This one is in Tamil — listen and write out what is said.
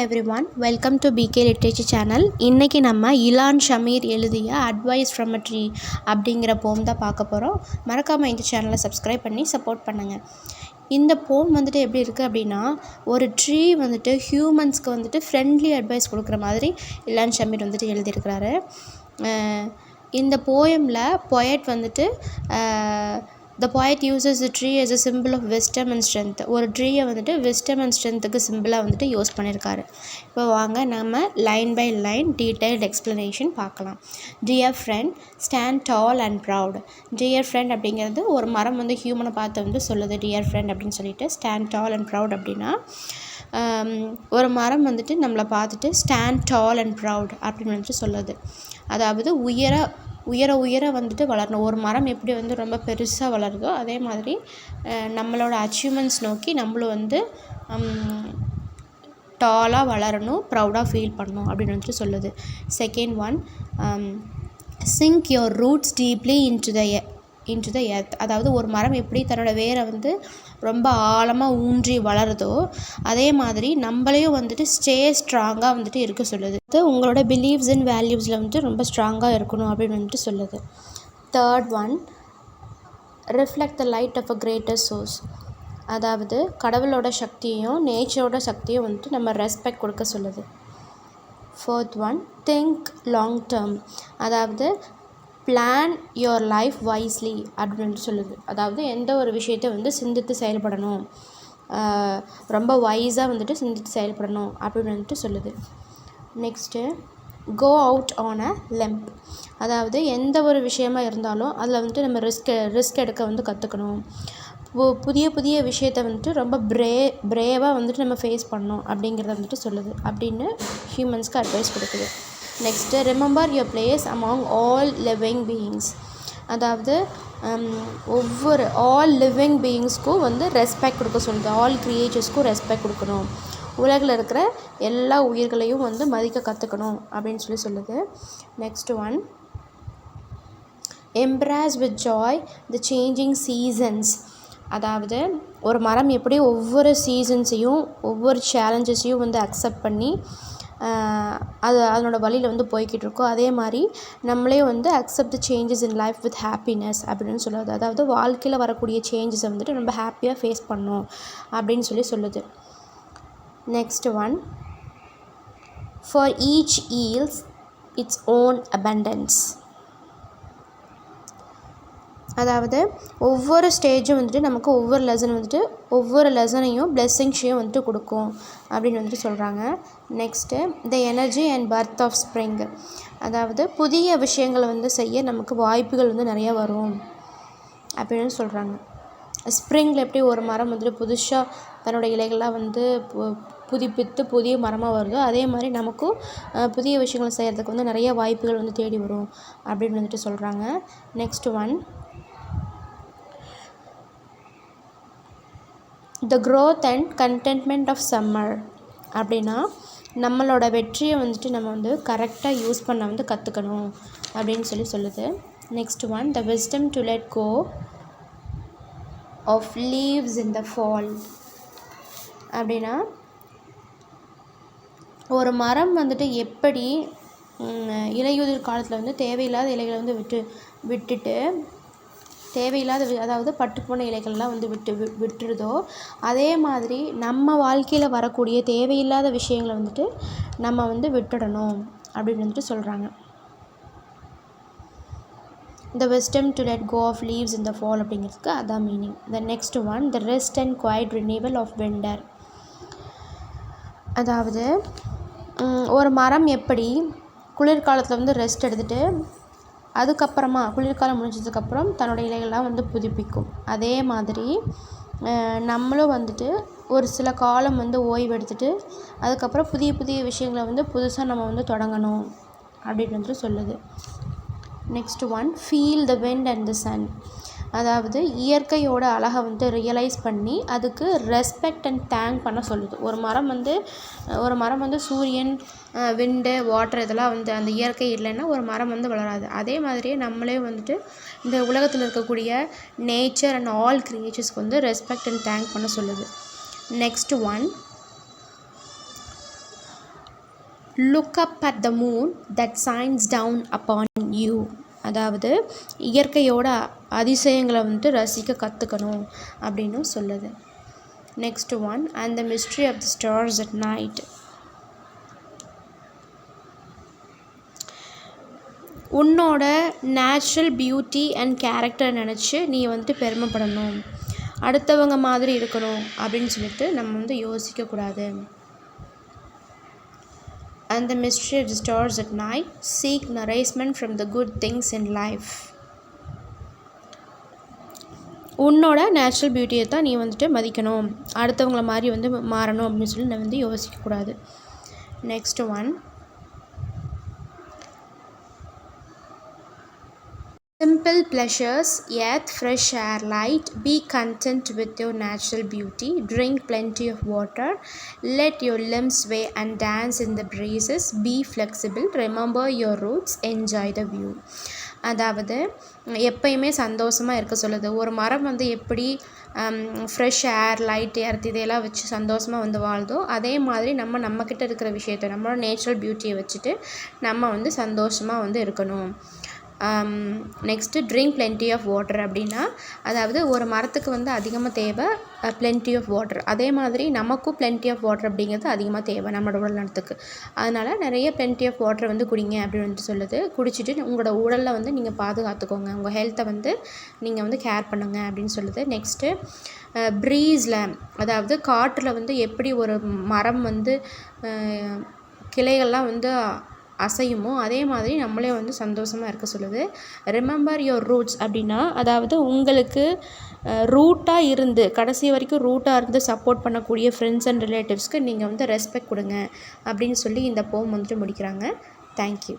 everyone, welcome to BK Literature channel. இன்னைக்கு நம்ம இலான் ஷமீர் எழுதிய அட்வைஸ் ஃப்ரம் அ ட்ரீ அப்படிங்கிற போம் தான் பார்க்க போகிறோம். மறக்காமல் இந்த சேனலை சப்ஸ்கிரைப் பண்ணி சப்போர்ட் பண்ணுங்கள். இந்த போம் வந்துட்டு எப்படி இருக்குது அப்படின்னா, ஒரு ட்ரீ வந்துட்டு ஹியூமன்ஸ்க்கு வந்துட்டு ஃப்ரெண்ட்லி அட்வைஸ் கொடுக்குற மாதிரி இலான் ஷமீர் வந்துட்டு எழுதியிருக்கிறாரு. இந்த போயமில் பொயட் வந்துட்டு the poet uses the tree as a symbol of wisdom and strength. ஒரு ட்ரீயை வந்துட்டு wisdom and strengthக்கு சிம்பிளாக வந்துட்டு யூஸ் பண்ணியிருக்காரு. இப்போ வாங்க நம்ம line by line detailed explanation பார்க்கலாம். Dear friend, stand tall and proud. Dear friend அப்படிங்கிறது ஒரு மரம் வந்து ஹியூமனை பார்த்து வந்து சொல்லுது டியர் ஃப்ரெண்ட் அப்படின்னு சொல்லிட்டு. ஸ்டாண்ட் டால் அண்ட் ப்ரவுட் அப்படின்னா ஒரு மரம் வந்துட்டு நம்மளை பார்த்துட்டு ஸ்டாண்ட் டால் அண்ட் ப்ரவுட் அப்படின்னு வந்துட்டு சொல்லுது. அதாவது உயர வந்துட்டு வளரணும். ஒரு மரம் எப்படி வந்து ரொம்ப பெருசாக வளருதோ அதே மாதிரி நம்மளோட அச்சீவ்மெண்ட்ஸ் நோக்கி நம்மளும் வந்து டாலாக வளரணும், ப்ரௌடாக ஃபீல் பண்ணணும் அப்படின்னு வந்துட்டு சொல்லுது. Second one, sink your roots deeply into the earth. அதாவது ஒரு மரம் எப்படி தன்னோட வேரை வந்து ரொம்ப ஆழமாக ஊன்றி வளருதோ அதே மாதிரி நம்மளையும் வந்துட்டு ஸ்டே ஸ்ட்ராங்காக வந்துட்டு இருக்க சொல்லுது. உங்களோட பிலீவ்ஸ் அண்ட் வேல்யூஸில் வந்துட்டு ரொம்ப ஸ்ட்ராங்காக இருக்கணும் அப்படின்னு வந்துட்டு சொல்லுது. Third one, reflect the light of a greater source. அதாவது கடவுளோட சக்தியையும் நேச்சரோட சக்தியும் வந்துட்டு நம்ம ரெஸ்பெக்ட் கொடுக்க சொல்லுது. Fourth one, think long term. அதாவது பிளான் யுவர் லைஃப் வைஸ்லி அப்படின்னு சொல்லுது. அதாவது எந்த ஒரு விஷயத்தை வந்து சிந்தித்து செயல்படணும், ரொம்ப வைஸாக வந்துட்டு சிந்தித்து செயல்படணும் அப்படின்னு வந்துட்டு சொல்லுது. Next, go out on a limb. அதாவது எந்த ஒரு விஷயமா இருந்தாலும் அதில் வந்துட்டு நம்ம ரிஸ்க் எடுக்க வந்து கற்றுக்கணும். புதிய விஷயத்தை வந்துட்டு ரொம்ப பிரேவாக வந்துட்டு நம்ம ஃபேஸ் பண்ணணும் அப்படிங்கிறத வந்துட்டு சொல்லுது அப்படின்னு ஹியூமன்ஸ்க்கு அட்வைஸ் கொடுக்குது. Next, remember your place among all living beings. அதாவது ஆல் லிவிங் பீயிங்ஸ்க்கும் வந்து ரெஸ்பெக்ட் கொடுக்க சொல்லுது. ஆல் கிரியேச்சர்ஸ்க்கும் ரெஸ்பெக்ட் கொடுக்கணும். உலகில் இருக்கிற எல்லா உயிர்களையும் வந்து மதிக்க கற்றுக்கணும் அப்படின்னு சொல்லுது. Next one, embrace with joy the changing seasons. அதாவது ஒரு மரம் எப்படி ஒவ்வொரு சீசன்ஸையும் ஒவ்வொரு சேலஞ்சஸையும் வந்து அக்செப்ட் பண்ணி அதனோட வழியில் வந்து போய்கிட்டு இருக்கோம், அதே மாதிரி நம்மளே வந்து accept the changes in life with happiness அப்படின்னு சொல்லுது. அதாவது வாழ்க்கையில் வரக்கூடிய சேஞ்சஸை வந்துட்டு நம்ம ஹாப்பியாக ஃபேஸ் பண்ணணும் அப்படின்னு சொல்லுது. Next one, for each yields its own abundance. அதாவது ஒவ்வொரு ஸ்டேஜும் வந்துட்டு நமக்கு ஒவ்வொரு லெசனையும் பிளெஸ்ஸிங்ஸையும் வந்துட்டு கொடுக்கும் அப்படின்னு வந்துட்டு சொல்கிறாங்க. Next, the energy and birth of spring. அதாவது புதிய விஷயங்களை வந்து செய்ய நமக்கு வாய்ப்புகள் வந்து நிறையா வரும் அப்படின்னு சொல்கிறாங்க. ஸ்ப்ரிங்கில் எப்படி ஒரு மரம் வந்துட்டு புதுசாக தன்னோட இலைகள்லாம் வந்து புதுப்பித்து புதிய மரமாக வருதோ அதே மாதிரி நமக்கும் புதிய விஷயங்களை செய்கிறதுக்கு வந்து நிறைய வாய்ப்புகள் வந்து தேடி வரும் அப்படின்னு வந்துட்டு சொல்கிறாங்க. Next one, the growth and contentment of summer. அப்படின்னா நம்மளோட வெற்றியை வந்துட்டு நம்ம வந்து கரெக்டாக யூஸ் பண்ண வந்து கற்றுக்கணும் அப்படின்னு சொல்லுது. Next one, the wisdom to let go of leaves in the fall. அப்படின்னா ஒரு மரம் வந்துட்டு எப்படி இலையுதிர் காலத்தில் வந்து தேவையில்லாத இலைகளை வந்து விட்டுட்டு அதாவது பட்டுப்போன இலைகள்லாம் வந்து விட்டுருதோ அதே மாதிரி நம்ம வாழ்க்கையில் வரக்கூடிய தேவையில்லாத விஷயங்களை வந்துட்டு நம்ம வந்து விட்டுடணும் அப்படின்னு வந்துட்டு சொல்கிறாங்க. The wisdom to let go of leaves in the fall அப்படிங்கிறதுக்கு அதான் meaning. The next one, the rest and quiet renewal of winter. அதாவது ஒரு மரம் எப்படி குளிர்காலத்தில் வந்து ரெஸ்ட் எடுத்துகிட்டு அதுக்கப்புறமா குளிர்காலம் முடிஞ்சதுக்கப்புறம் தன்னோட இலைகள்லாம் வந்து புதுப்பிக்கும், அதே மாதிரி நம்மளும் வந்துட்டு ஒரு சில காலம் வந்து ஓய்வு எடுத்துகிட்டு அதுக்கப்புறம் புதிய விஷயங்களை வந்து புதுசாக நம்ம வந்து தொடங்கணும் அப்படின்னு வந்துட்டு சொல்லுது. Next one, feel the wind and the sun. அதாவது இயற்கையோட அழகை வந்து ரியலைஸ் பண்ணி அதுக்கு ரெஸ்பெக்ட் அண்ட் தேங்க் பண்ண சொல்லுது. ஒரு மரம் வந்து சூரியன், விண்டு, வாட்டர் இதெல்லாம் வந்து அந்த இயற்கை இல்லைன்னா ஒரு மரம் வந்து வளராது. அதே மாதிரியே நம்மளே வந்துட்டு இந்த உலகத்தில் இருக்கக்கூடிய நேச்சர் அண்ட் ஆல் கிரியேச்சர்ஸ்க்கு வந்து ரெஸ்பெக்ட் அண்ட் தேங்க் பண்ண சொல்லுது. Next one, look up at the moon that shines down upon you. அதாவது இயற்கையோட அதிசயங்களை வந்துட்டு ரசிக்க கற்றுக்கணும் அப்படின்னு சொல்லுது. Next one, and the mystery of the stars at night. உன்னோட நேச்சுரல் பியூட்டி அண்ட் கேரக்டர் நினச்சி நீ வந்துட்டு பெருமைப்படணும். அடுத்தவங்க மாதிரி இருக்கணும் அப்படின்னு சொல்லிட்டு நம்ம வந்து யோசிக்கக்கூடாது. And the mystery of the stars at night, seek nourishment from the good things in life. உன்னோட நேச்சுரல் பியூட்டியை தான் நீ வந்துட்டு மதிக்கணும், அடுத்தவங்கள மாதிரி வந்து மாறணும் அப்படின்னு சொல்லி நான் வந்து யோசிக்கக்கூடாது. Next one, simple pleasures, earth, fresh air, light. Be content with your natural beauty. Drink plenty of water. Let your limbs sway and dance in the breezes. Be flexible. Remember your roots. Enjoy the view. அதாவது எப்பயுமே சந்தோஷமாக இருக்க சொல்லுது. ஒரு மரம் வந்து எப்படி ஃப்ரெஷ் ஏர், லைட், எர்த் இதையெல்லாம் வச்சு சந்தோஷமாக வந்து வாழ்தோ, அதே மாதிரி நம்மக்கிட்ட இருக்கிற விஷயத்தை, நம்மளோட நேச்சுரல் பியூட்டியை வச்சுட்டு நம்ம வந்து சந்தோஷமாக வந்து இருக்கணும். Next drink plenty of water அப்படின்னா, அதாவது ஒரு மரத்துக்கு வந்து அதிகமாக தேவை plenty ஆஃப் வாட்டர். அதே மாதிரி நமக்கும் plenty ஆஃப் வாட்டர் அப்படிங்கிறது அதிகமாக தேவை நம்மளோட உடல் நலத்துக்கு. அதனால் நிறைய plenty ஆஃப் வாட்டர் வந்து குடிங்க அப்படின்னு வந்து சொல்லுது. குடிச்சிட்டு உங்களோட உடலில் வந்து நீங்கள் பாதுகாத்துக்கோங்க, உங்கள் ஹெல்த்தை வந்து நீங்கள் வந்து கேர் பண்ணுங்க அப்படின்னு சொல்லுது. நெக்ஸ்ட்டு ப்ரீஸில், அதாவது காற்றில் வந்து எப்படி ஒரு மரம் வந்து கிளைகள்லாம் வந்து அசையுமோ அதே மாதிரி நம்மளே வந்து சந்தோஷமாக இருக்க சொல்லுது. ரிமெம்பர் யுவர் ரூட்ஸ் அப்படின்னா, அதாவது உங்களுக்கு ரூட்டாக இருந்து கடைசி வரைக்கும் ரூட்டாக இருந்து சப்போர்ட் பண்ணக்கூடிய ஃப்ரெண்ட்ஸ் அண்ட் ரிலேட்டிவ்ஸ்க்கு நீங்கள் வந்து ரெஸ்பெக்ட் கொடுங்க அப்படின்னு சொல்லி இந்த போம் வந்துட்டு முடிக்கிறாங்க. தேங்க்யூ.